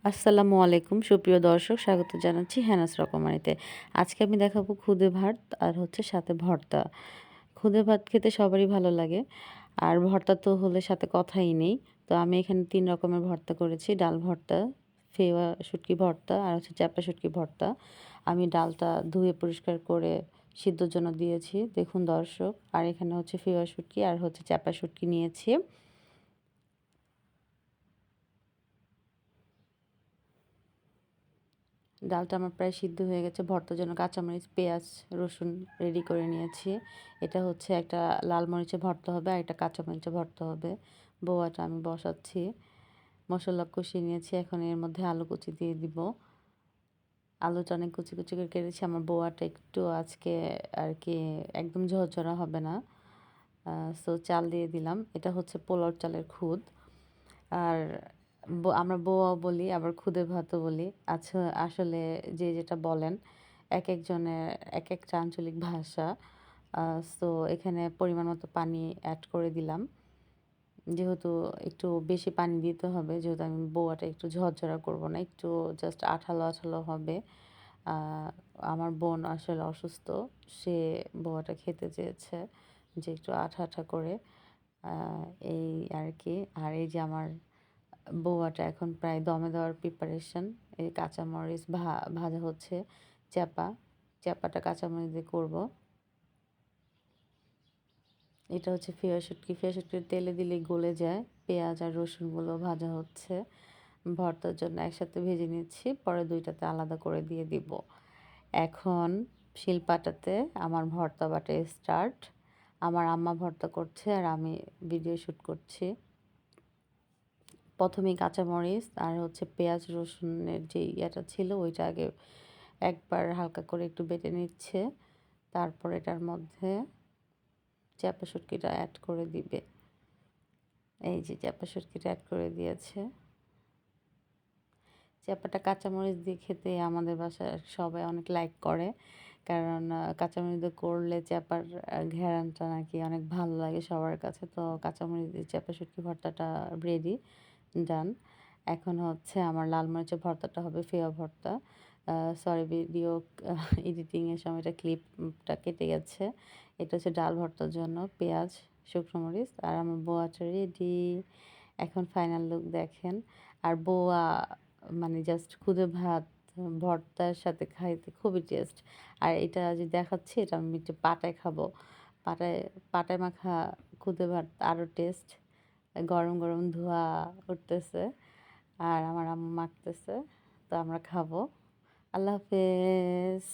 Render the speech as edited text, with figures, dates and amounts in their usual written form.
আসসালামু আলাইকুম সুপ্রিয় দর্শক, স্বাগত জানাচ্ছি হ্যানাস রকমারিতে। আজকে আমি দেখাবো খুদে ভাত আর হচ্ছে সাথে ভর্তা। খুদে ভাত খেতে সবারই ভালো লাগে, আর ভর্তা তো হলে সাথে কথাই নেই। তো আমি এখানে ৩ রকমের ভর্তা করেছি: ডাল ভর্তা, ফেওয়া শুটকি ভর্তা আর হচ্ছে চ্যাপা শুটকি ভর্তা। আমি ডালটা ধুয়ে পরিষ্কার করে সিদ্ধর জন্য দিয়েছি, দেখুন দর্শক। আর এখানে হচ্ছে ফেওয়া শুটকি আর হচ্ছে চ্যাপা শুটকি নিয়েছি। ডালটা আমার প্রায় সিদ্ধ হয়ে গেছে। ভর্তার জন্য কাঁচামরিচ, পেঁয়াজ, রসুন রেডি করে নিয়েছি। এটা হচ্ছে একটা লাল মরিচে ভর্তা হবে আর একটা কাঁচামরিচে ভর্তা হবে। বৌয়াটা আমি বসাচ্ছি। মশলা কষিয়ে নিয়েছি, এখন এর মধ্যে আলু কুচি দিয়ে দিব। আলুটা অনেক কুচি কুচি করে কেটেছি। আমার বৌয়াটা একটু আজকে আর কি একদম ঝরঝরা হবে না, সো চাল দিয়ে দিলাম। এটা হচ্ছে পোলাও চালের খুদ। আর আমরা বউয়াও বলি, আবার খুদে ভাতও বলি। আচ্ছা, আসলে যে যেটা বলেন, একেকজনের একেকটা আঞ্চলিক ভাষা। সো এখানে পরিমাণ মতো পানি অ্যাড করে দিলাম। যেহেতু একটু বেশি পানি দিতে হবে, যেহেতু আমি বউয়াটা একটু ঝরঝরা করব না, একটু জাস্ট আঠালো আঠালো হবে। আ আমার বোন আসলে অসুস্থ। সে বউয়াটা খেতে চেয়েছে যে একটু আঠা, আঠা করে। আ এই আরকি। আর এই যে আমার বৌয়াটা এখন প্রায় দমে দেওয়ার প্রিপারেশন। এই কাঁচামরিচ ভাজা হচ্ছে। চ্যাপা, চ্যাপাটা কাঁচামরিচ দিয়ে করব। এটা হচ্ছে ফিয়া শুটকি। ফিয়া শুটকি তেলে দিলেই গলে যায়। পেঁয়াজ আর রসুনগুলো ভাজা হচ্ছে। ভর্তার জন্য একসাথে ভেজে নিচ্ছি, পরে ২ টাতে আলাদা করে দিয়ে দিব। এখন শিলপাটাতে আমার ভর্তা বাটা স্টার্ট। আমার আম্মা ভর্তা করছে আর আমি ভিডিও শুট করছি। প্রথমেই কাঁচামরিচ আর হচ্ছে পেঁয়াজ রসুনের যে ইয়েটা ছিল ওইটা আগে একবার হালকা করে একটু বেটে নিচ্ছে। তারপর এটার মধ্যে চ্যাপা শুটকিটা অ্যাড করে দিবে। এই যে চ্যাপা শুটকিটা অ্যাড করে দিয়েছে। চ্যাপাটা কাঁচামরিচ দিয়ে খেতে আমাদের বাসায় সবাই অনেক লাইক করে, কারণ কাঁচামরিচ দিয়ে করলে চ্যাপার ঘ্রাণটা নাকি অনেক ভালো লাগে সবার কাছে। তো কাঁচামরিচ দিয়ে চ্যাপা শুটকি ভর্তাটা রেডি, ডান। এখন হচ্ছে আমার লাল মরিচের ভর্তাটা হবে ফেয়া ভর্তা। সরি, ভিডিও এডিটিংয়ের সময় এটা ক্লিপটা কেটে গেছে। এটা হচ্ছে ডাল ভর্তার জন্য পেঁয়াজ, শুকনো মরিচ। আর আমার বোয়াটা রেডি। এখন ফাইনাল লুক দেখেন। আর বোয়া মানে জাস্ট খুদে ভাত ভর্তার সাথে খাইতে খুবই টেস্ট। আর এটা যে দেখাচ্ছি, এটা আমি একটু পাটায় খাবো। পাটায় পাটায় মাখা খুদে ভাত আরও টেস্ট। গরম গরম ধোঁয়া উঠতেছে আর আমার আম্মু মাখতেছে। তো আমরা খাবো। আল্লাহ হাফেজ।